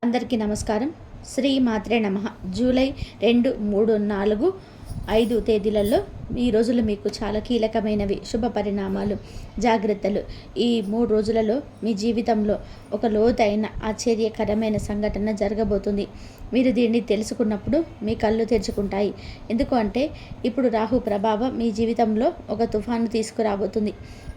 అందరికీ నమస్కారం. శ్రీ మాత్రే నమః. జూలై 2, 3, 4, 5 తేదీలలో ఈ రోజులు మీకు చాలా కీలకమైనవి. శుభ పరిణామాలు, జాగ్రత్తలు. ఈ 3 రోజులలో మీ జీవితంలో ఒక లోతైన ఆశ్చర్యకరమైన సంఘటన జరగబోతుంది. మీరు దీన్ని తెలుసుకున్నప్పుడు మీ కళ్ళు తెరుచుకుంటాయి. ఎందుకు అంటే ఇప్పుడు రాహు ప్రభావం మీ జీవితంలో ఒక తుఫాను తీసుకురాబోతుంది.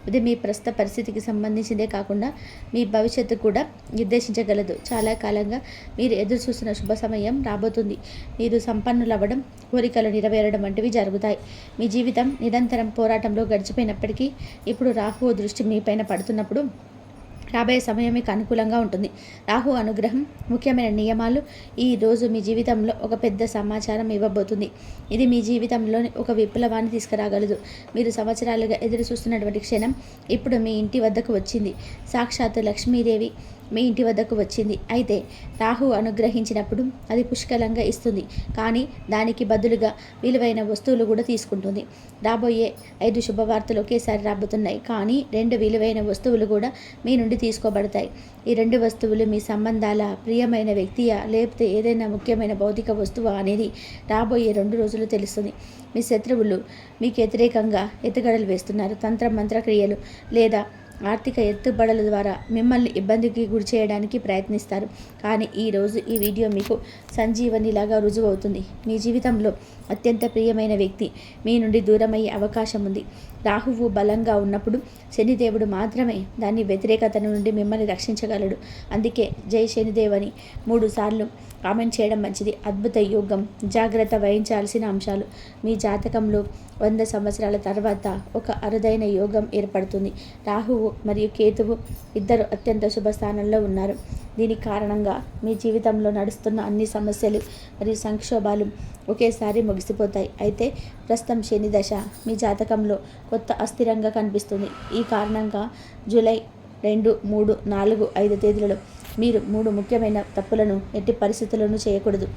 ఇది మీ ప్రస్తుత పరిస్థితికి సంబంధించిందే కాకుండా మీ భవిష్యత్తు కూడా నిర్దేశించగలదు. చాలా కాలంగా మీరు ఎదురు చూస్తున్న శుభ సమయం రాబోతుంది. మీరు సంపన్నులు అవ్వడం, కోరికలు నెరవేరడం వంటివి జరుగుతాయి. మీ జీవితం నిరంతరం పోరాటంలో గడిచిపోయినప్పటికీ ఇప్పుడు రాహువు దృష్టి మీపైన పడుతున్నప్పుడు రాబోయే సమయం మీకు అనుకూలంగా ఉంటుంది. రాహు అనుగ్రహం, ముఖ్యమైన నియమాలు ఈ రోజు మీ జీవితంలో ఒక పెద్ద సమాచారం ఇవ్వబోతుంది. ఇది మీ జీవితంలోని ఒక విప్లవాన్ని తీసుకురాగలదు. మీరు సంవత్సరాలుగా ఎదురు చూస్తున్నటువంటి క్షణం ఇప్పుడు మీ ఇంటి వద్దకు వచ్చింది. సాక్షాత్తు లక్ష్మీదేవి మీ ఇంటి వద్దకు వచ్చింది. అయితే రాహు అనుగ్రహించినప్పుడు అది పుష్కలంగా ఇస్తుంది, కానీ దానికి బదులుగా విలువైన వస్తువులు కూడా తీసుకుంటుంది. రాబోయే 5 శుభవార్తలు ఒకేసారి రాబోతున్నాయి, కానీ 2 విలువైన వస్తువులు కూడా మీ నుండి తీసుకోబడతాయి. ఈ 2 వస్తువులు మీ సంబంధాల, ప్రియమైన వ్యక్తియా, లేకపోతే ఏదైనా ముఖ్యమైన భౌతిక వస్తువా అనేది రాబోయే 2 రోజులు తెలుస్తుంది. మీ శత్రువులు మీకు వ్యతిరేకంగా ఎత్తుగడలు వేస్తున్నారు. తంత్ర మంత్ర క్రియలు లేదా ఆర్థిక ఎత్తుబడుల ద్వారా మిమ్మల్ని ఇబ్బందికి గురి చేయడానికి ప్రయత్నిస్తారు. కానీ ఈరోజు ఈ వీడియో మీకు సంజీవనిలాగా రుజువు అవుతుంది. మీ జీవితంలో అత్యంత ప్రియమైన వ్యక్తి మీ నుండి దూరమయ్యే అవకాశం ఉంది. రాహువు బలంగా ఉన్నప్పుడు శనిదేవుడు మాత్రమే దాని వ్యతిరేకత నుండి మిమ్మల్ని రక్షించగలడు. అందుకే జై శనిదేవ్ అని 3 సార్లు కామెంట్ చేయడం మంచిది. అద్భుత యోగం, జాగ్రత్త వహించాల్సిన అంశాలు. మీ జాతకంలో 100 సంవత్సరాల తర్వాత ఒక అరుదైన యోగం ఏర్పడుతుంది. రాహువు మరియు కేతువు ఇద్దరు అత్యంత శుభస్థానంలో ఉన్నారు. దీని కారణంగా మీ జీవితంలో నడుస్తున్న అన్ని సమస్యలు మరియు సంక్షోభాలు ఒకేసారి ముగిసిపోతాయి. అయితే ప్రస్తుతం శని దశ మీ జాతకంలో కొత్త అస్థిరంగా కనిపిస్తుంది. ఈ కారణంగా జూలై 2, 3, 4, 5 తేదీలలో మీరు 3 ముఖ్యమైన తప్పులను ఎట్టి పరిస్థితులను చేయకూడదు.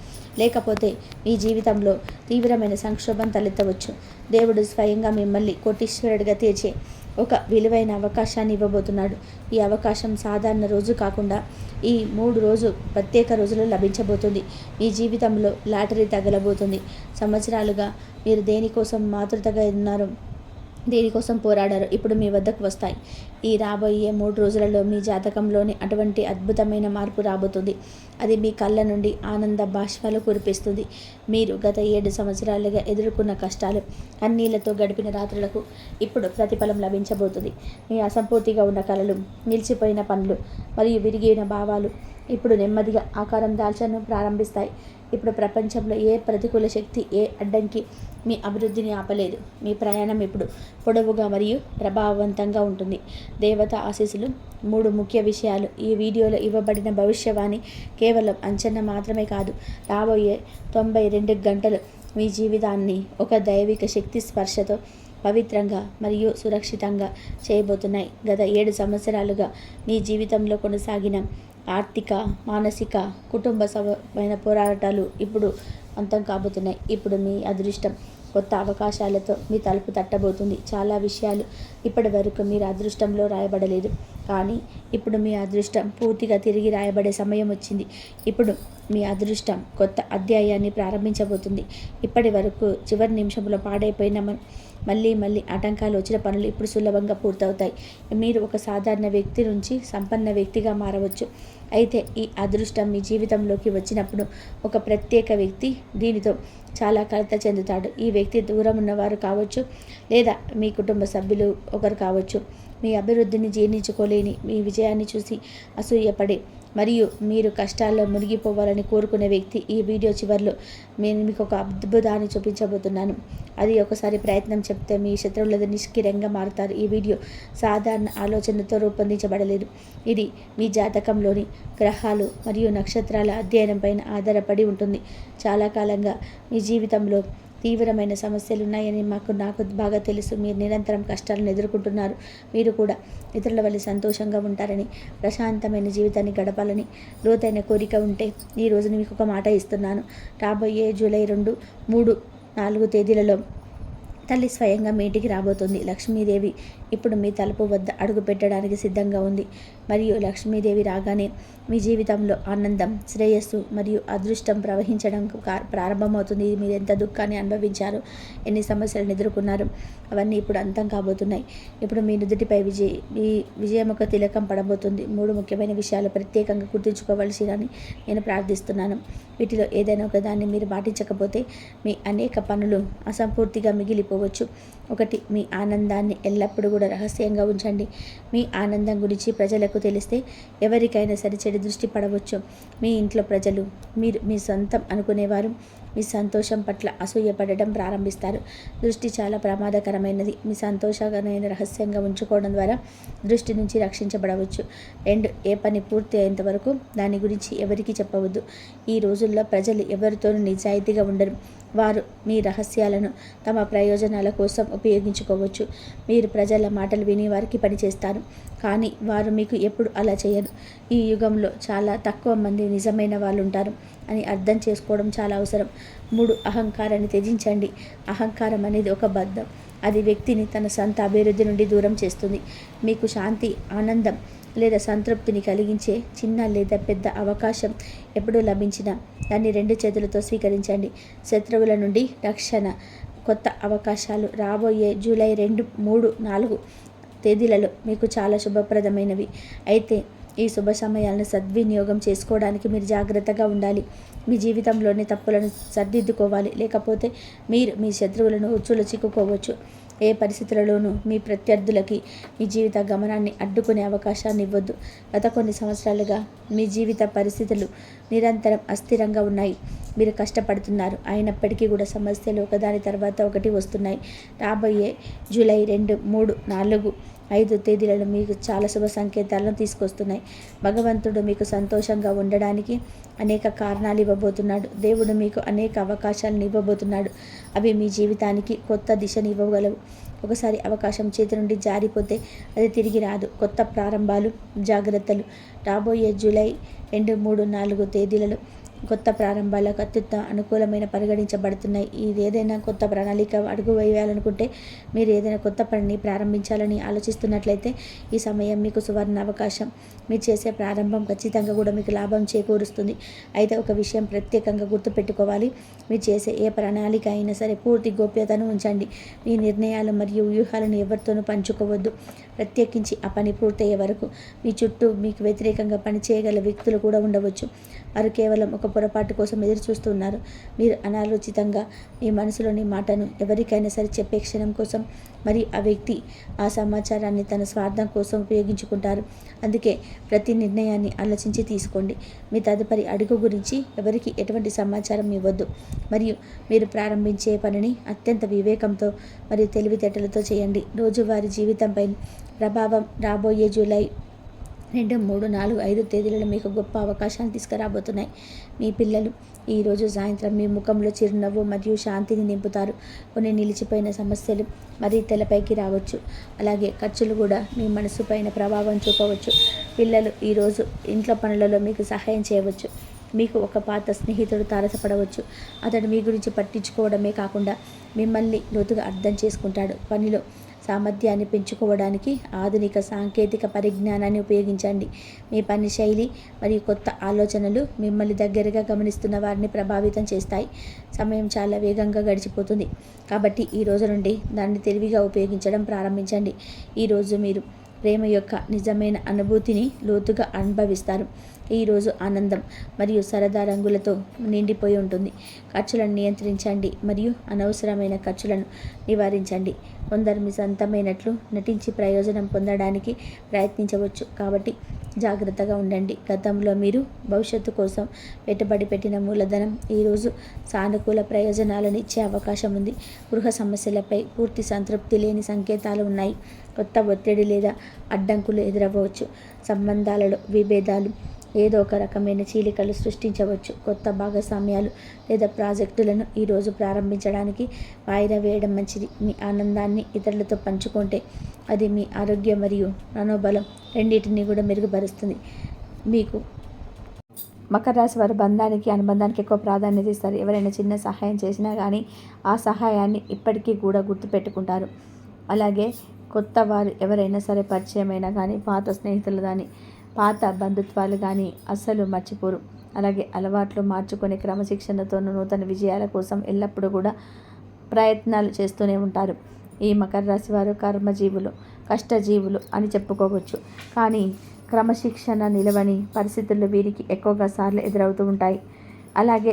లేకపోతే మీ జీవితంలో తీవ్రమైన సంక్షోభం తలెత్తవచ్చు. దేవుడు స్వయంగా మిమ్మల్ని కోటీశ్వరుడిగా తీర్చే ఒక విలువైన అవకాశాన్ని ఇవ్వబోతున్నాడు. ఈ అవకాశం సాధారణ రోజు కాకుండా ఈ 3 రోజు ప్రత్యేక రోజులు లభించబోతుంది. మీ జీవితంలో లాటరీ తగలబోతుంది. సంవత్సరాలుగా మీరు దేనికోసం మాతృతగా ఉన్నారు, దేనికోసం పోరాడారు, ఇప్పుడు మీ వద్దకు వస్తాయి. ఈ రాబోయే 3 రోజులలో మీ జాతకంలోని అటువంటి అద్భుతమైన మార్పు రాబోతుంది. అది మీ కళ్ళ నుండి ఆనంద బాష్పాలు కురిపిస్తుంది. మీరు గత 7 సంవత్సరాలుగా ఎదుర్కొన్న కష్టాలు, కన్నీళ్లతో గడిపిన రాత్రులకు ఇప్పుడు ప్రతిఫలం లభించబోతుంది. మీ అసంపూర్తిగా ఉన్న కలలు, నిలిచిపోయిన పనులు మరియు విరిగిన భావాలు ఇప్పుడు నెమ్మదిగా ఆకారం దాల్చడం ప్రారంభిస్తాయి. ఇప్పుడు ప్రపంచంలో ఏ ప్రతికూల శక్తి, ఏ అడ్డంకి మీ అభివృద్ధిని ఆపలేదు. మీ ప్రయాణం ఇప్పుడు పొడవుగా మరియు ప్రభావవంతంగా ఉంటుంది. దేవత ఆశీస్సులు. 3 ముఖ్య విషయాలు. ఈ వీడియోలో ఇవ్వబడిన భవిష్యవాణి కేవలం అంచనా మాత్రమే కాదు. రాబోయే 92 గంటలు మీ జీవితాన్ని ఒక దైవిక శక్తి స్పర్శతో పవిత్రంగా మరియు సురక్షితంగా చేయబోతున్నాయి. గత 7 సంవత్సరాలుగా మీ జీవితంలో కొనసాగిన ఆర్థిక, మానసిక, కుటుంబమైన పోరాటాలు ఇప్పుడు అంతం కాబోతున్నాయి. ఇప్పుడు మీ అదృష్టం కొత్త అవకాశాలతో మీ తలుపు తట్టబోతుంది. చాలా విషయాలు ఇప్పటి వరకు మీరు అదృష్టంలో రాయబడలేదు, కానీ ఇప్పుడు మీ అదృష్టం పూర్తిగా తిరిగి రాయబడే సమయం వచ్చింది. ఇప్పుడు మీ అదృష్టం కొత్త అధ్యాయాన్ని ప్రారంభించబోతుంది. ఇప్పటి వరకు చివరి నిమిషంలో పాడైపోయిన మళ్ళీ ఆటంకాలు వచ్చిన పనులు ఇప్పుడు సులభంగా పూర్తవుతాయి. మీరు ఒక సాధారణ వ్యక్తి నుంచి సంపన్న వ్యక్తిగా మారవచ్చు. అయితే ఈ అదృష్టం మీ జీవితంలోకి వచ్చినప్పుడు ఒక ప్రత్యేక వ్యక్తి దీనితో చాలా కలత చెందుతాడు. ఈ వ్యక్తి దూరం ఉన్నవారు కావచ్చు, లేదా మీ కుటుంబ సభ్యులు ఒకరు కావచ్చు. మీ అభివృద్ధిని జీర్ణించుకోలేని మీ విజయాన్ని చూసి అసూయపడే మరియు మీరు కష్టాల్లో మునిగిపోవాలని కోరుకునే వ్యక్తి ఈ వీడియో చివరిలో నేను మీకు ఒక అద్భుతాన్ని చూపించబోతున్నాను. అది ఒకసారి ప్రయత్నం చెప్తే మీ శత్రువుల నిష్క్రియంగా మారుతారు. ఈ వీడియో సాధారణ ఆలోచనతో రూపొందించబడలేదు. ఇది మీ జాతకంలోని గ్రహాలు మరియు నక్షత్రాల అధ్యయనం పైన ఆధారపడి ఉంటుంది. చాలా కాలంగా మీ జీవితంలో తీవ్రమైన సమస్యలు ఉన్నాయని నాకు బాగా తెలుసు. మీరు నిరంతరం కష్టాలను ఎదుర్కొంటున్నారు. మీరు కూడా ఇతరుల వల్ల సంతోషంగా ఉంటారని, ప్రశాంతమైన జీవితాన్ని గడపాలని లోతైన కోరిక ఉంటే ఈ రోజు మీకు ఒక మాట ఇస్తున్నాను. రాబోయే జూలై 2, 3, 4 తేదీలలో తల్లి స్వయంగా మీ ఇంటికి రాబోతుంది. లక్ష్మీదేవి ఇప్పుడు మీ తలుపు వద్ద అడుగు పెట్టడానికి సిద్ధంగా ఉంది. మరియు లక్ష్మీదేవి రాగానే మీ జీవితంలో ఆనందం, శ్రేయస్సు మరియు అదృష్టం ప్రవహించడం ప్రారంభమవుతుంది. మీరు ఎంత దుఃఖాన్ని అనుభవించారు, ఎన్ని సమస్యలను ఎదుర్కొన్నారు, అవన్నీ ఇప్పుడు అంతం కాబోతున్నాయి. ఇప్పుడు మీ నుదుటిపై విజయముఖ తిలకం పడబోతుంది. 3 ముఖ్యమైన విషయాలు ప్రత్యేకంగా గుర్తుంచుకోవలసినని నేను ప్రార్థిస్తున్నాను. వీటిలో ఏదైనా ఒకదాన్ని మీరు పాటించకపోతే మీ అనేక పనులు అసంపూర్తిగా మిగిలిపోవచ్చు. 1. మీ ఆనందాన్ని ఎల్లప్పుడూ కూడా రహస్యంగా ఉంచండి. మీ ఆనందం గురించి ప్రజలకు తెలిస్తే ఎవరికైనా సరే చెడు దృష్టి పడవచ్చు. మీ ఇంట్లో ప్రజలు, మీరు మీ సొంతం అనుకునేవారు మీ సంతోషం పట్ల అసూయపడడం ప్రారంభిస్తారు. దృష్టి చాలా ప్రమాదకరమైనది. మీ సంతోషాన్ని రహస్యంగా ఉంచుకోవడం ద్వారా దృష్టి నుంచి రక్షించబడవచ్చు. 2. ఏ పని పూర్తి అయ్యేంత వరకు దాని గురించి ఎవరికీ చెప్పవద్దు. ఈ రోజుల్లో ప్రజలు ఎవరితోనూ నిజాయితీగా ఉండరు. వారు మీ రహస్యాలను తమ ప్రయోజనాల కోసం ఉపయోగించుకోవచ్చు. మీరు ప్రజల మాటలు విని వారికి పనిచేస్తారు, కానీ వారు మీకు ఎప్పుడు అలా చేయరు. ఈ యుగంలో చాలా తక్కువ మంది నిజమైన వాళ్ళు ఉంటారు అని అర్థం చేసుకోవడం చాలా అవసరం. 3. అహంకారాన్ని త్యజించండి. అహంకారం అనేది ఒక బద్ధం. అది వ్యక్తిని తన సొంత అభివృద్ధి నుండి దూరం చేస్తుంది. మీకు శాంతి, ఆనందం లేదా సంతృప్తిని కలిగించే చిన్న లేదా పెద్ద అవకాశం ఎప్పుడు లభించినా దాన్ని 2 చేతులతో స్వీకరించండి. శత్రువుల నుండి రక్షణ, కొత్త అవకాశాలు రాబోయే జూలై 2, 3, 4 తేదీలలో మీకు చాలా శుభప్రదమైనవి. అయితే ఈ శుభ సమయాలను సద్వినియోగం చేసుకోవడానికి మీరు జాగ్రత్తగా ఉండాలి. మీ జీవితంలోని తప్పులను సరిదిద్దుకోవాలి, లేకపోతే మీరు మీ శత్రువులను ఉచ్చులో చిక్కుకోవచ్చు. ఏ పరిస్థితులలోనూ మీ ప్రత్యర్థులకి మీ జీవిత గమనాన్ని అడ్డుకునే అవకాశాన్ని ఇవ్వద్దు. గత కొన్ని సంవత్సరాలుగా మీ జీవిత పరిస్థితులు నిరంతరం అస్థిరంగా ఉన్నాయి. మీరు కష్టపడుతున్నారు, అయినప్పటికీ కూడా సమస్యలు ఒకదాని తర్వాత ఒకటి వస్తున్నాయి. రాబోయే జూలై 2, 3, 4, 5 తేదీలలో మీకు చాలా శుభ సంకేతాలను తీసుకొస్తున్నాయి. భగవంతుడు మీకు సంతోషంగా ఉండడానికి అనేక కారణాలు ఇవ్వబోతున్నాడు. దేవుడు మీకు అనేక అవకాశాలను ఇవ్వబోతున్నాడు. అవి మీ జీవితానికి కొత్త దిశను ఇవ్వగలవు. ఒకసారి అవకాశం చేతి నుండి జారిపోతే అది తిరిగి రాదు. కొత్త ప్రారంభాలు, జాగ్రత్తలు. రాబోయే జూలై 2, 3, 4 తేదీలలో కొత్త ప్రారంభాలకు అత్యంత అనుకూలమైన పరిగణించబడుతున్నాయి. ఏదైనా కొత్త ప్రణాళిక అడుగు వేయాలనుకుంటే, మీరు ఏదైనా కొత్త పనిని ప్రారంభించాలని ఆలోచిస్తున్నట్లయితే ఈ సమయం మీకు సువర్ణ అవకాశం. మీరు చేసే ప్రారంభం ఖచ్చితంగా కూడా మీకు లాభం చేకూరుస్తుంది. అయితే ఒక విషయం ప్రత్యేకంగా గుర్తుపెట్టుకోవాలి. మీరు చేసే ఏ ప్రణాళిక అయినా సరే పూర్తి గోప్యతను ఉంచండి. మీ నిర్ణయాలు మరియు వ్యూహాలను ఎవరితోనూ పంచుకోవద్దు. ప్రత్యేకించి ఆ పని పూర్తయ్యే వరకు. మీ చుట్టూ మీకు వ్యతిరేకంగా పనిచేయగల వ్యక్తులు కూడా ఉండవచ్చు. వారు కేవలం ఒక పొరపాటు కోసం ఎదురు చూస్తున్నారు. మీరు అనాలోచితంగా మీ మనసులోని మాటను ఎవరికైనా సరే చెప్పే క్షణం కోసం, మరియు ఆ వ్యక్తి ఆ సమాచారాన్ని తన స్వార్థం కోసం ఉపయోగించుకుంటారు. అందుకే ప్రతి నిర్ణయాన్ని ఆలోచించి తీసుకోండి. మీ తదుపరి అడుగు గురించి ఎవరికి ఎటువంటి సమాచారం ఇవ్వద్దు. మరియు మీరు ప్రారంభించే పనిని అత్యంత వివేకంతో మరియు తెలివితేటలతో చేయండి. రోజువారీ జీవితంపై ప్రభావం రాబోయే జూలై 2, 3, 4, 5 తేదీలలో మీకు గొప్ప అవకాశాలు తీసుకురాబోతున్నాయి. మీ పిల్లలు ఈరోజు సాయంత్రం మీ ముఖంలో చిరునవ్వు మరియు శాంతిని నింపుతారు. కొన్ని నిలిచిపోయిన సమస్యలు మరీ తెలపైకి రావచ్చు. అలాగే ఖర్చులు కూడా మీ మనసు పైన ప్రభావం చూపవచ్చు. పిల్లలు ఈరోజు ఇంట్లో పనులలో మీకు సహాయం చేయవచ్చు. మీకు ఒక పాత స్నేహితుడు తారసపడవచ్చు. అతడు మీ గురించి పట్టించుకోవడమే కాకుండా మిమ్మల్ని లోతుగా అర్థం చేసుకుంటాడు. పనిలో సామర్థ్యాన్ని పెంచుకోవడానికి ఆధునిక సాంకేతిక పరిజ్ఞానాన్ని ఉపయోగించండి. మీ పని శైలి మరియు కొత్త ఆలోచనలు మిమ్మల్ని దగ్గరగా గమనిస్తున్న వారిని ప్రభావితం చేస్తాయి. సమయం చాలా వేగంగా గడిచిపోతుంది, కాబట్టి ఈ రోజు నుండి దాన్ని తెలివిగా ఉపయోగించడం ప్రారంభించండి. ఈరోజు మీరు ప్రేమ యొక్క నిజమైన అనుభూతిని లోతుగా అనుభవిస్తారు. ఈరోజు ఆనందం మరియు సరదా రంగులతో నిండిపోయి ఉంటుంది. ఖర్చులను నియంత్రించండి మరియు అనవసరమైన ఖర్చులను నివారించండి. కొందరు మీ సొంతమైనట్లు నటించి ప్రయోజనం పొందడానికి ప్రయత్నించవచ్చు, కాబట్టి జాగ్రత్తగా ఉండండి. గతంలో మీరు భవిష్యత్తు కోసం పెట్టుబడి పెట్టిన మూలధనం ఈరోజు సానుకూల ప్రయోజనాలను ఇచ్చే అవకాశం ఉంది. గృహ సమస్యలపై పూర్తి సంతృప్తి లేని సంకేతాలు ఉన్నాయి. కొత్త ఒత్తిడి లేదా అడ్డంకులు ఎదురవ్వచ్చు. సంబంధాలలో విభేదాలు ఏదో ఒక రకమైన చీలికలు సృష్టించవచ్చు. కొత్త భాగస్వామ్యాలు లేదా ప్రాజెక్టులను ఈరోజు ప్రారంభించడానికి వాయిదా వేయడం మంచిది. మీ ఆనందాన్ని ఇతరులతో పంచుకుంటే అది మీ ఆరోగ్యం మరియు మనోబలం రెండింటినీ కూడా మెరుగుపరుస్తుంది. మీకు మకర రాశి వారు అనుబంధానికి ఎక్కువ ప్రాధాన్యత ఇస్తారు. ఎవరైనా చిన్న సహాయం చేసినా కానీ ఆ సహాయాన్ని ఇప్పటికీ కూడా గుర్తుపెట్టుకుంటారు. అలాగే కొత్త వారు ఎవరైనా సరే పరిచయమైనా కానీ, పాత స్నేహితులు కానీ, పాత బంధుత్వాలు కానీ అస్సలు మర్చిపోరు. అలాగే అలవాట్లు మార్చుకొని క్రమశిక్షణతోనూ నూతన విజయాల కోసం ఎల్లప్పుడూ కూడా ప్రయత్నాలు చేస్తూనే ఉంటారు. ఈ మకర రాశి వారు కర్మజీవులు, కష్టజీవులు అని చెప్పుకోవచ్చు. కానీ క్రమశిక్షణ నిలవని పరిస్థితులు వీరికి ఎక్కువగా సార్లు ఎదురవుతూ ఉంటాయి. అలాగే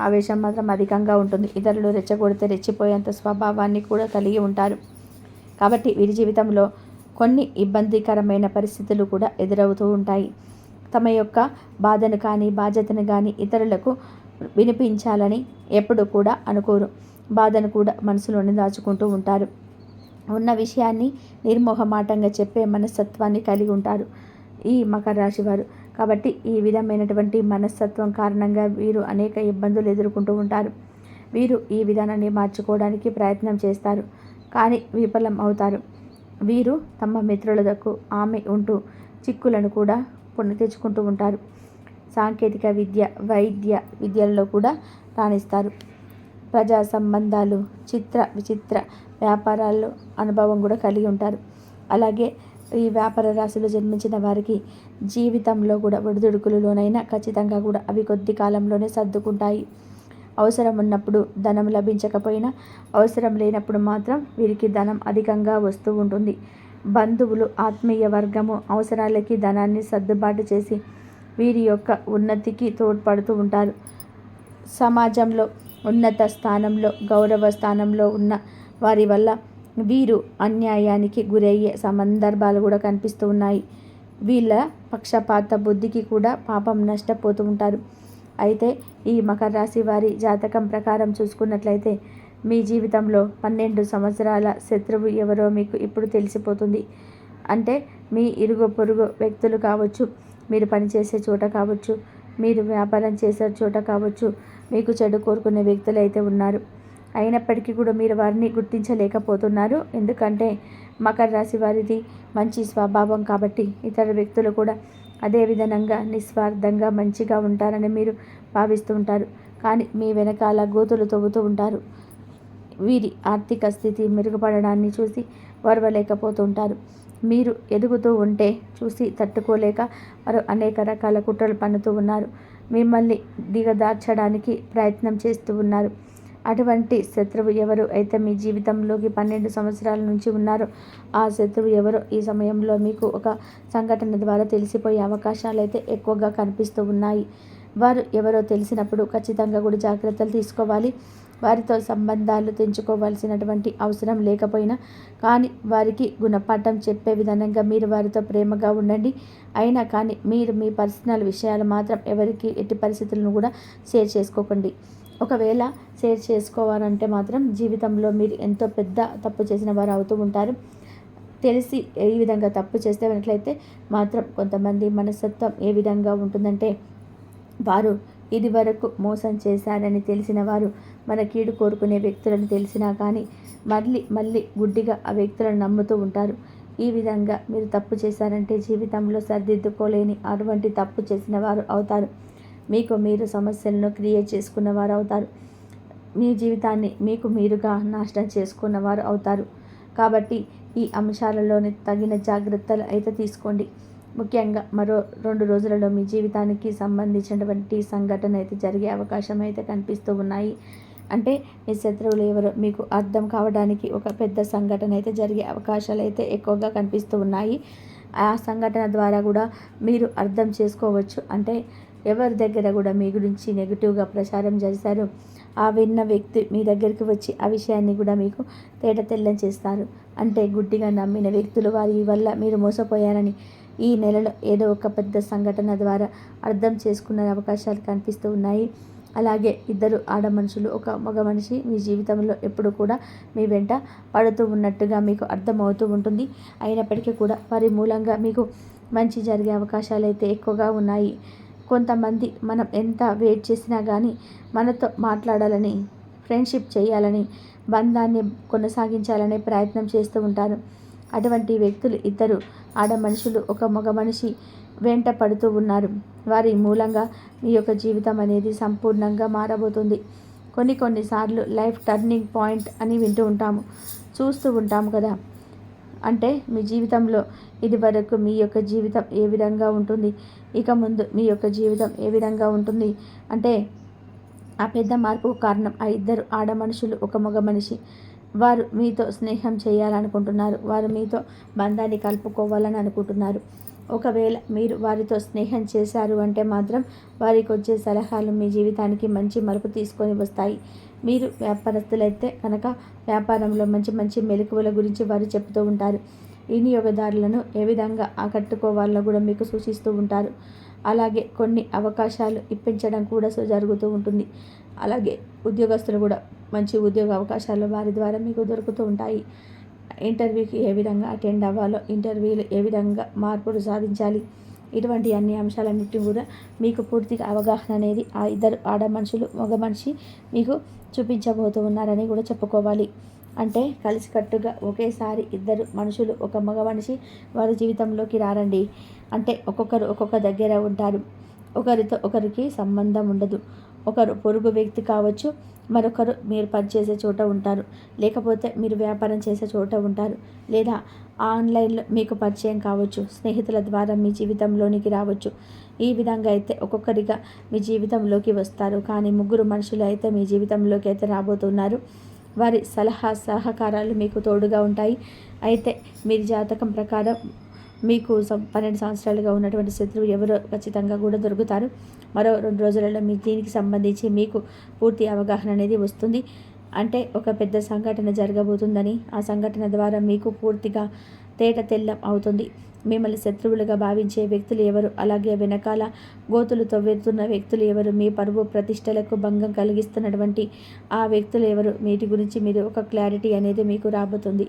ఆవేశం మాత్రం అధికంగా ఉంటుంది. ఇతరులు రెచ్చగొడితే రెచ్చిపోయేంత స్వభావాన్ని కూడా కలిగి ఉంటారు. కాబట్టి వీరి జీవితంలో కొన్ని ఇబ్బందికరమైన పరిస్థితులు కూడా ఎదురవుతూ ఉంటాయి. తమ యొక్క బాధను కానీ, బాధ్యతను కానీ ఇతరులకు వినిపించాలని ఎప్పుడు కూడా అనుకోరు. బాధను కూడా మనసులోనే దాచుకుంటూ ఉంటారు. ఉన్న విషయాన్ని నిర్మోహమాటంగా చెప్పే మనస్తత్వాన్ని కలిగి ఉంటారు ఈ మకర రాశి వారు. కాబట్టి ఈ విధమైనటువంటి మనస్తత్వం కారణంగా వీరు అనేక ఇబ్బందులు ఎదుర్కొంటూ ఉంటారు. వీరు ఈ విధానాన్ని మార్చుకోవడానికి ప్రయత్నం చేస్తారు, కానీ విఫలం అవుతారు. వీరు తమ మిత్రులకు ఆమె ఉంటూ చిక్కులను కూడా తెచ్చుకుంటూ ఉంటారు. సాంకేతిక విద్య, వైద్య విద్యల్లో కూడా రాణిస్తారు. ప్రజా సంబంధాలు, విచిత్ర వ్యాపారాల్లో అనుభవం కూడా కలిగి ఉంటారు. అలాగే ఈ వ్యాపార రాశిలో జన్మించిన వారికి జీవితంలో కూడా ఒడిదుడుకులలోనైనా ఖచ్చితంగా కూడా అవి కొద్ది కాలంలోనే సర్దుకుంటాయి. అవసరం ఉన్నప్పుడు ధనం లభించకపోయినా, అవసరం లేనప్పుడు మాత్రం వీరికి ధనం అధికంగా వస్తూ ఉంటుంది. బంధువులు, ఆత్మీయ వర్గము అవసరాలకి ధనాన్ని సర్దుబాటు చేసి వీరి యొక్క ఉన్నతికి తోడ్పడుతూ ఉంటారు. సమాజంలో ఉన్నత స్థానంలో, గౌరవ స్థానంలో ఉన్న వారి వల్ల వీరు అన్యాయానికి గురయ్యే సందర్భాలు కూడా కనిపిస్తూ ఉన్నాయి. వీళ్ళ పక్షపాత బుద్ధికి కూడా పాపం నష్టపోతూ ఉంటారు. అయితే ఈ మకర రాశి వారి జాతకం ప్రకారం చూసుకున్నట్లయితే మీ జీవితంలో 12 సంవత్సరాల శత్రువు ఎవరో మీకు ఇప్పుడు తెలిసిపోతుంది. అంటే మీ ఇరుగు పొరుగు వ్యక్తులు కావచ్చు, మీరు పనిచేసే చోట కావచ్చు, మీరు వ్యాపారం చేసే చోట కావచ్చు, మీకు చెడు కోరుకునే వ్యక్తులు అయితే ఉన్నారు. అయినప్పటికీ కూడా మీరు వారిని గుర్తించలేకపోతున్నారు. ఎందుకంటే మకర రాశి వారిది మంచి స్వభావం కాబట్టి ఇతర వ్యక్తులు కూడా అదే విధంగా నిస్వార్థంగా మంచిగా ఉంటారని మీరు భావిస్తూ ఉంటారు. కానీ మీ వెనకాల గోతులు తవ్వుతూ ఉంటారు. వీరి ఆర్థిక స్థితి మెరుగుపడడాన్ని చూసి ఓర్వలేకపోతూ ఉంటారు. మీరు ఎదుగుతూ ఉంటే చూసి తట్టుకోలేక వారు అనేక రకాల కుట్రలు పన్నుతూ ఉన్నారు. మిమ్మల్ని దిగదార్చడానికి ప్రయత్నం చేస్తూ ఉన్నారు. అటువంటి శత్రువు ఎవరు అయితే మీ జీవితంలోకి 12 సంవత్సరాల నుంచి ఉన్నారో ఆ శత్రువు ఎవరో ఈ సమయంలో మీకు ఒక సంఘటన ద్వారా తెలిసిపోయే అవకాశాలు అయితే ఎక్కువగా కనిపిస్తూ ఉన్నాయి. వారు ఎవరో తెలిసినప్పుడు ఖచ్చితంగా కూడా జాగ్రత్తలు తీసుకోవాలి. వారితో సంబంధాలు తెంచుకోవాల్సినటువంటి అవసరం లేకపోయినా కానీ వారికి గుణపాఠం చెప్పే విధంగా మీరు వారితో ప్రేమగా ఉండండి. అయినా కానీ మీరు మీ పర్సనల్ విషయాలు మాత్రం ఎవరికి ఎట్టి పరిస్థితులను కూడా షేర్ చేసుకోకండి. ఒకవేళ షేర్ చేసుకోవాలంటే మాత్రం జీవితంలో మీరు ఎంతో పెద్ద తప్పు చేసిన వారు అవుతూ ఉంటారు. తెలిసి ఈ విధంగా తప్పు చేస్తే మాత్రం కొంతమంది మనస్తత్వం ఏ విధంగా ఉంటుందంటే, వారు ఇది వరకు మోసం చేశారని తెలిసిన వారు మన కీడు కోరుకునే వ్యక్తులను తెలిసినా కానీ మళ్ళీ గుడ్డిగా ఆ వ్యక్తులను నమ్ముతూ ఉంటారు. ఈ విధంగా మీరు తప్పు చేశారంటే జీవితంలో సరిదిద్దుకోలేని అటువంటి తప్పు చేసిన వారు అవుతారు. మీకు మీరు సమస్యలను క్రియేట్ చేసుకున్న వారు అవుతారు. మీ జీవితాన్ని మీకు మీరుగా నాశనం చేసుకున్న వారు అవుతారు. కాబట్టి ఈ అంశాలలోని తగిన జాగ్రత్తలు అయితే తీసుకోండి. ముఖ్యంగా మరో 2 రోజులలో మీ జీవితానికి సంబంధించినటువంటి సంఘటన అయితే జరిగే అవకాశం అయితే కనిపిస్తూ ఉన్నాయి. అంటే మీ శత్రువులు ఎవరో మీకు అర్థం కావడానికి ఒక పెద్ద సంఘటన అయితే జరిగే అవకాశాలు అయితే ఎక్కువగా కనిపిస్తూ ఉన్నాయి. ఆ సంఘటన ద్వారా కూడా మీరు అర్థం చేసుకోవచ్చు. అంటే ఎవరి దగ్గర కూడా మీ గురించి నెగిటివ్గా ప్రచారం చేశారో ఆ విన్న వ్యక్తి మీ దగ్గరికి వచ్చి ఆ విషయాన్ని కూడా మీకు తెల్లం చేస్తారు. అంటే గుడ్డిగా నమ్మిన వ్యక్తులు వారి వల్ల మీరు మోసపోయారని ఈ నెలలో ఏదో ఒక పెద్ద సంఘటన ద్వారా అర్థం చేసుకునే అవకాశాలు కనిపిస్తూ ఉన్నాయి. అలాగే 2 ఆడ మనుషులు, ఒక మగ మనిషి మీ జీవితంలో ఎప్పుడు కూడా మీ వెంట పడుతూ ఉన్నట్టుగా మీకు అర్థమవుతూ ఉంటుంది. అయినప్పటికీ కూడా వారి మూలంగా మీకు మంచి జరిగే అవకాశాలు అయితే ఎక్కువగా ఉన్నాయి. కొంతమంది మనం ఎంత వెయిట్ చేసినా కానీ మనతో మాట్లాడాలని, ఫ్రెండ్షిప్ చేయాలని, బంధాన్ని కొనసాగించాలనే ప్రయత్నం చేస్తూ ఉంటారు. అటువంటి వ్యక్తులు 2 ఆడ మనుషులు, ఒక మగ మనిషి వెంట పడుతూ ఉన్నారు. వారి మూలంగా మీ యొక్క జీవితం అనేది సంపూర్ణంగా మారబోతుంది. కొన్నిసార్లు లైఫ్ టర్నింగ్ పాయింట్ అని వింటూ ఉంటాము, చూస్తూ ఉంటాము కదా. అంటే మీ జీవితంలో ఇది వరకు మీ యొక్క జీవితం ఏ విధంగా ఉంటుంది, ఇక ముందు మీ యొక్క జీవితం ఏ విధంగా ఉంటుంది అంటే ఆ పెద్ద మార్పుకు కారణం ఆ ఇద్దరు ఆడ మనుషులు, ఒక మగ మనిషి. వారు మీతో స్నేహం చేయాలనుకుంటున్నారు. వారు మీతో బంధాన్ని కలుపుకోవాలని అనుకుంటున్నారు. ఒకవేళ మీరు వారితో స్నేహం చేశారు అంటే మాత్రం వారికి వచ్చే సలహాలు మీ జీవితానికి మంచి మలుపు తీసుకొని వస్తాయి. మీరు వ్యాపారస్తులైతే కనుక వ్యాపారంలో మంచి మంచి మెలకువల గురించి వారు చెప్తూ ఉంటారు. వినియోగదారులను ఏ విధంగా ఆకట్టుకోవాలో కూడా మీకు సూచిస్తూ ఉంటారు. అలాగే కొన్ని అవకాశాలు ఇప్పించడం కూడా జరుగుతూ ఉంటుంది. అలాగే ఉద్యోగస్తులు కూడా మంచి ఉద్యోగ అవకాశాలు వారి ద్వారా మీకు దొరుకుతూ ఉంటాయి. ఇంటర్వ్యూకి ఏ విధంగా అటెండ్ అవ్వాలో, ఇంటర్వ్యూలు ఏ విధంగా మార్పులు సాధించాలి, ఇటువంటి అన్ని అంశాలన్నింటినీ కూడా మీకు పూర్తిగా అవగాహన అనేది ఆ ఇద్దరు ఆడ మనుషులు, మగ మనిషి మీకు చూపించబోతూ ఉన్నారని కూడా చెప్పుకోవాలి. అంటే కలిసికట్టుగా ఒకేసారి ఇద్దరు మనుషులు, ఒక మగ మనిషి వారి జీవితంలోకి రారండి. అంటే ఒక్కొక్కరు ఒక్కొక్క దగ్గర ఉంటారు. ఒకరితో ఒకరికి సంబంధం ఉండదు. ఒకరు పొరుగు వ్యక్తి కావచ్చు, మరొకరు మీరు పనిచేసే చోట ఉంటారు, లేకపోతే మీరు వ్యాపారం చేసే చోట ఉంటారు, లేదా ఆన్లైన్లో మీకు పరిచయం కావచ్చు, స్నేహితుల ద్వారా మీ జీవితంలోనికి రావచ్చు. ఈ విధంగా అయితే ఒక్కొక్కరిగా మీ జీవితంలోకి వస్తారు. కానీ ముగ్గురు మనుషులు అయితే మీ జీవితంలోకి అయితే రాబోతున్నారు. వారి సలహా సహకారాలు మీకు తోడుగా ఉంటాయి. అయితే మీరు జాతకం ప్రకారం మీకు 12 సంవత్సరాలుగా ఉన్నటువంటి శత్రువు ఎవరో ఖచ్చితంగా కూడా దొరుకుతారు. మరో 2 రోజులలో మీ దీనికి సంబంధించి మీకు పూర్తి అవగాహన అనేది వస్తుంది. అంటే ఒక పెద్ద సంఘటన జరగబోతుందని, ఆ సంఘటన ద్వారా మీకు పూర్తిగా తేట తెల్లం అవుతుంది. మిమ్మల్ని శత్రువులుగా భావించే వ్యక్తులు ఎవరు, అలాగే వెనకాల గోతులు తవ్వేతున్న వ్యక్తులు ఎవరు, మీ పరువు ప్రతిష్టలకు భంగం కలిగిస్తున్నటువంటి ఆ వ్యక్తులు ఎవరు, వీటి గురించి మీరు ఒక క్లారిటీ అనేది మీకు రాబోతుంది.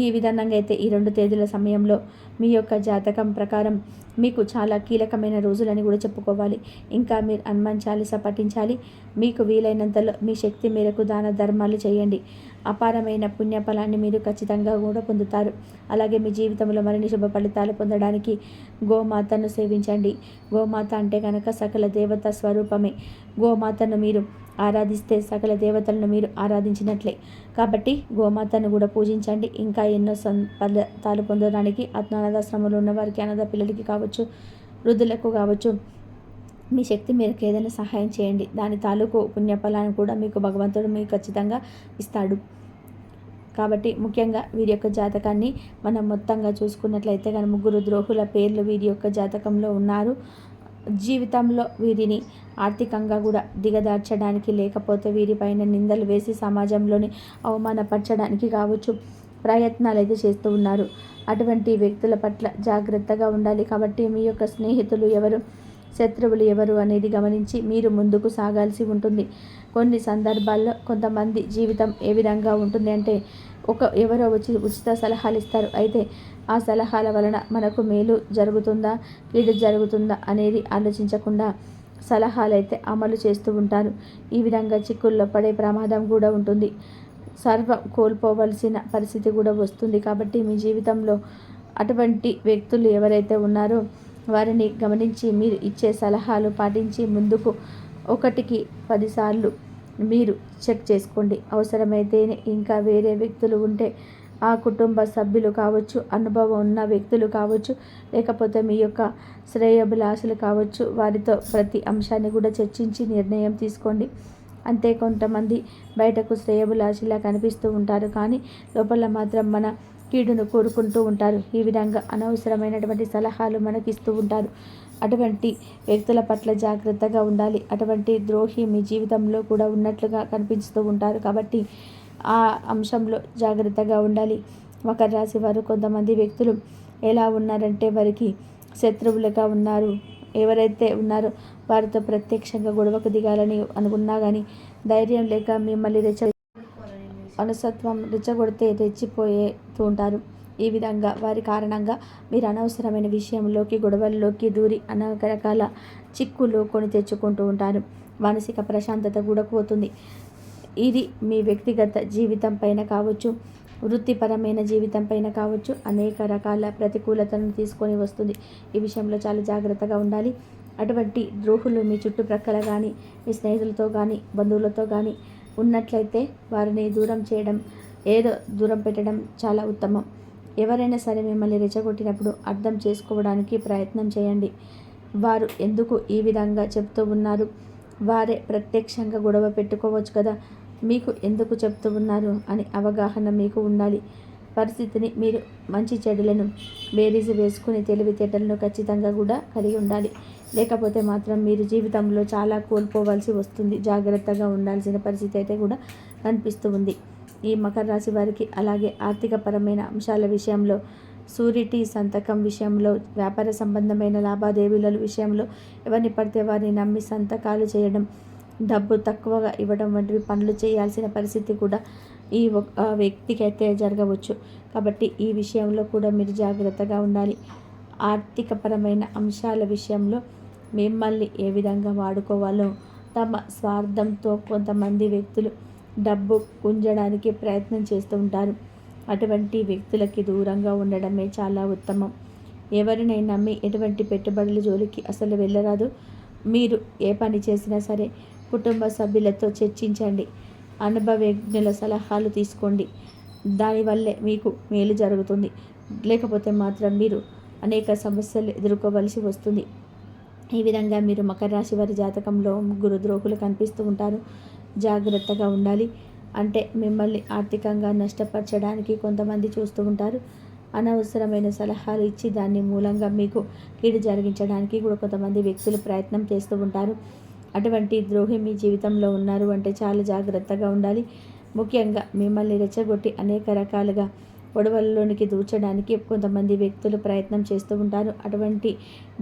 ఈ విధంగా అయితే ఈ 2 తేదీల సమయంలో మీ యొక్క జాతకం ప్రకారం మీకు చాలా కీలకమైన రోజులని కూడా చెప్పుకోవాలి. ఇంకా మీరు హనుమాన్ చాలీసా పఠించాలి. మీకు వీలైనంతలో మీ శక్తి మేరకు దాన ధర్మాలు చేయండి. అపారమైన పుణ్యఫలాన్ని మీరు ఖచ్చితంగా కూడా పొందుతారు. అలాగే మీ జీవితంలో మరిన్ని శుభ ఫలితాలు పొందడానికి గోమాతను సేవించండి. గోమాత అంటే కనుక సకల దేవత స్వరూపమే. గోమాతను మీరు ఆరాధిస్తే సకల దేవతలను మీరు ఆరాధించినట్లే. కాబట్టి గోమాతను కూడా పూజించండి. ఇంకా ఎన్నో ఫలితాలు పొందడానికి అనాథాశ్రమంలో ఉన్న వారికి, అనాథ పిల్లలకి కావచ్చు, వృద్ధులకు కావచ్చు, మీ శక్తి మేరకు ఏదైనా సహాయం చేయండి. దాని తాలూకు పుణ్యఫలాన్ని కూడా మీకు భగవంతుడు మీకు ఖచ్చితంగా ఇస్తాడు. కాబట్టి ముఖ్యంగా వీరి యొక్క జాతకాన్ని మనం మొత్తంగా చూసుకున్నట్లయితే కానీ ముగ్గురు ద్రోహుల పేర్లు వీరి యొక్క జాతకంలో ఉన్నారు. జీవితంలో వీరిని ఆర్థికంగా కూడా దిగదార్చడానికి, లేకపోతే వీరిపైన నిందలు వేసి సమాజంలోని అవమానపరచడానికి కావచ్చు ప్రయత్నాలు అయితే చేస్తూ ఉన్నారు. అటువంటి వ్యక్తుల పట్ల జాగ్రత్తగా ఉండాలి. కాబట్టి మీ యొక్క స్నేహితులు ఎవరు, శత్రువులు ఎవరు అనేది గమనించి మీరు ముందుకు సాగాల్సి ఉంటుంది. కొన్ని సందర్భాల్లో కొంతమంది జీవితం ఏ విధంగా ఉంటుంది అంటే ఎవరో వచ్చి ఉచిత సలహాలు ఇస్తారు. అయితే ఆ సలహాల వలన మనకు మేలు జరుగుతుందా, కీడు జరుగుతుందా అనేది ఆలోచించకుండా సలహాలు అయితే అమలు చేస్తూ ఉంటారు. ఈ విధంగా చిక్కుల్లో పడే ప్రమాదం కూడా ఉంటుంది. సర్వం కోల్పోవలసిన పరిస్థితి కూడా వస్తుంది. కాబట్టి మీ జీవితంలో అటువంటి వ్యక్తులు ఎవరైతే ఉన్నారో వారిని గమనించి మీరు ఇచ్చే సలహాలు పాటించి ముందుకు 1కి 10 సార్లు మీరు చెక్ చేసుకోండి. అవసరమైతే ఇంకా వేరే వ్యక్తులు ఉంటే ఆ కుటుంబ సభ్యులు కావచ్చు, అనుభవం ఉన్న వ్యక్తులు కావచ్చు, లేకపోతే మీ యొక్క శ్రేయోభిలాషులు కావచ్చు, వారితో ప్రతి అంశాన్ని కూడా చర్చించి నిర్ణయం తీసుకోండి. అంతే, కొంతమంది బయటకు శ్రేయోభిలాషిలా కనిపిస్తూ ఉంటారు, కానీ లోపల మాత్రం మన కీడును కోరుకుంటూ ఉంటారు. ఈ విధంగా అనవసరమైనటువంటి సలహాలు మనకిస్తూ ఉంటారు. అటువంటి వ్యక్తుల పట్ల జాగ్రత్తగా ఉండాలి. అటువంటి ద్రోహి మీ జీవితంలో కూడా ఉన్నట్లుగా కనిపిస్తూ ఉంటారు. కాబట్టి ఆ అంశంలో జాగ్రత్తగా ఉండాలి. మకర రాశి వారు కొంతమంది వ్యక్తులు ఎలా ఉన్నారంటే వారికి శత్రువులుగా ఉన్నారు. ఎవరైతే ఉన్నారో వారితో ప్రత్యక్షంగా గొడవకు దిగాలని అనుకున్నా కానీ ధైర్యం లేక మిమ్మల్ని మనస్తత్వం రెచ్చగొడితే రెచ్చిపోతూ ఉంటారు. ఈ విధంగా వారి కారణంగా మీరు అనవసరమైన విషయంలోకి, గొడవల్లోకి దూరి అనేక రకాల చిక్కులు కొని తెచ్చుకుంటూ ఉంటారు. మానసిక ప్రశాంతత కూడా పోతుంది. ఇది మీ వ్యక్తిగత జీవితం పైన కావచ్చు, వృత్తిపరమైన జీవితం పైన కావచ్చు, అనేక రకాల ప్రతికూలతలను తీసుకొని వస్తుంది. ఈ విషయంలో చాలా జాగ్రత్తగా ఉండాలి. అటువంటి ద్రోహులు మీ చుట్టుప్రక్కల కానీ, మీ స్నేహితులతో కానీ, బంధువులతో కానీ ఉన్నట్లయితే వారిని దూరం చేయడం, ఏదో దూరం పెట్టడం చాలా ఉత్తమం. ఎవరైనా సరే మిమ్మల్ని రెచ్చగొట్టినప్పుడు అర్థం చేసుకోవడానికి ప్రయత్నం చేయండి. వారు ఎందుకు ఈ విధంగా చెప్తూ ఉన్నారు, వారే ప్రత్యక్షంగా గొడవ పెట్టుకోవచ్చు కదా, మీకు ఎందుకు చెప్తూ ఉన్నారు అని అవగాహన మీకు ఉండాలి. పరిస్థితిని మీరు మంచి చెడులను బేరీజు వేసుకుని తెలివితేటలను ఖచ్చితంగా కూడా కలిగి ఉండాలి. లేకపోతే మాత్రం మీరు జీవితంలో చాలా కోల్పోవాల్సి వస్తుంది. జాగ్రత్తగా ఉండాల్సిన పరిస్థితి అయితే కూడా కనిపిస్తూ ఉంది ఈ మకర రాశి వారికి. అలాగే ఆర్థికపరమైన అంశాల విషయంలో, సూరిటీ సంతకం విషయంలో, వ్యాపార సంబంధమైన లావాదేవీల విషయంలో ఎవరిని పడితే వారిని నమ్మి సంతకాలు చేయడం, డబ్బు తక్కువగా ఇవ్వడం వంటివి పనులు చేయాల్సిన పరిస్థితి కూడా ఈ వ్యక్తికి అయితే జరగవచ్చు. కాబట్టి ఈ విషయంలో కూడా మీరు జాగ్రత్తగా ఉండాలి. ఆర్థికపరమైన అంశాల విషయంలో మిమ్మల్ని ఏ విధంగా వాడుకోవాలో తమ స్వార్థంతో కొంతమంది వ్యక్తులు డబ్బు గుంజడానికి ప్రయత్నం చేస్తూ ఉంటారు. అటువంటి వ్యక్తులకి దూరంగా ఉండడమే చాలా ఉత్తమం. ఎవరినైనా నమ్మి ఎటువంటి పెట్టుబడుల జోలికి అసలు వెళ్ళరాదు. మీరు ఏ పని చేసినా సరే కుటుంబ సభ్యులతో చర్చించండి. అనుభవజ్ఞుల సలహాలు తీసుకోండి. దానివల్లే మీకు మేలు జరుగుతుంది. లేకపోతే మాత్రం మీరు అనేక సమస్యలు ఎదుర్కోవలసి వస్తుంది. ఈ విధంగా మీరు మకర రాశి వారి జాతకంలో ముగ్గురు ద్రోహులు కనిపిస్తూ ఉంటారు. జాగ్రత్తగా ఉండాలి. అంటే మిమ్మల్ని ఆర్థికంగా నష్టపరచడానికి కొంతమంది చూస్తూ ఉంటారు. అనవసరమైన సలహాలు ఇచ్చి దాన్ని మూలంగా మీకు కీడు జరిగించడానికి కూడా కొంతమంది వ్యక్తులు ప్రయత్నం చేస్తూ ఉంటారు. అటువంటి ద్రోహి మీ జీవితంలో ఉన్నారు అంటే చాలా జాగ్రత్తగా ఉండాలి. ముఖ్యంగా మిమ్మల్ని రెచ్చగొట్టి అనేక రకాలుగా గొడవల్లోనికి దూర్చడానికి కొంతమంది వ్యక్తులు ప్రయత్నం చేస్తూ ఉంటారు. అటువంటి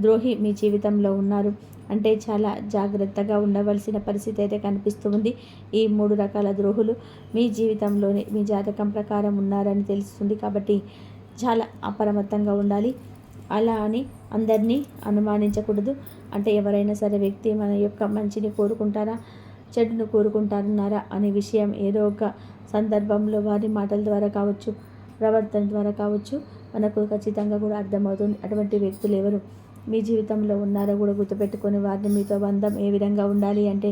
ద్రోహి మీ జీవితంలో ఉన్నారు అంటే చాలా జాగ్రత్తగా ఉండవలసిన పరిస్థితి అయితే కనిపిస్తూ ఉంది. ఈ 3 రకాల ద్రోహులు మీ జీవితంలోనే మీ జాతకం ప్రకారం ఉన్నారని తెలుస్తుంది. కాబట్టి చాలా అప్రమత్తంగా ఉండాలి. అలా అని అందరినీ అనుమానించకూడదు. అంటే ఎవరైనా సరే వ్యక్తి మన యొక్క మంచిని కోరుకుంటారా, చెడును కోరుకుంటారన్నారా అనే విషయం ఏదో ఒక సందర్భంలో వారి మాటల ద్వారా కావచ్చు, ప్రవర్తన ద్వారా కావచ్చు, మనకు ఖచ్చితంగా కూడా అర్థమవుతుంది. అటువంటి వ్యక్తులు ఎవరు మీ జీవితంలో ఉన్నారో కూడా గుర్తుపెట్టుకొని వారిని మీతో బంధం ఏ విధంగా ఉండాలి అంటే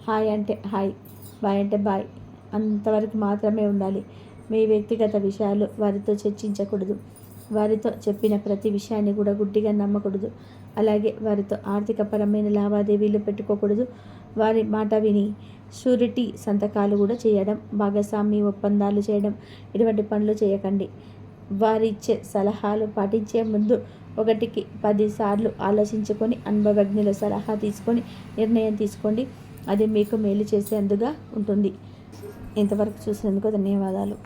హాయ్ అంటే హాయ్, బాయ్ అంటే బాయ్ అంతవరకు మాత్రమే ఉండాలి. మీ వ్యక్తిగత విషయాలు వారితో చర్చించకూడదు. వారితో చెప్పిన ప్రతి విషయాన్ని కూడా గుడ్డిగా నమ్మకూడదు. అలాగే వారితో ఆర్థికపరమైన లావాదేవీలు పెట్టుకోకూడదు. వారి మాట విని షూరిటీ సంతకాలు కూడా చేయడం, భాగస్వామి ఒప్పందాలు చేయడం, ఇటువంటి పనులు చేయకండి. వారిచ్చే సలహాలు పాటించే ముందు 1కి 10 సార్లు ఆలోచించుకొని అనుభవజ్ఞుల సలహా తీసుకొని నిర్ణయం తీసుకోండి. అది మీకు మేలు చేసేందుగా ఉంటుంది. ఇంతవరకు చూసినందుకు ధన్యవాదాలు.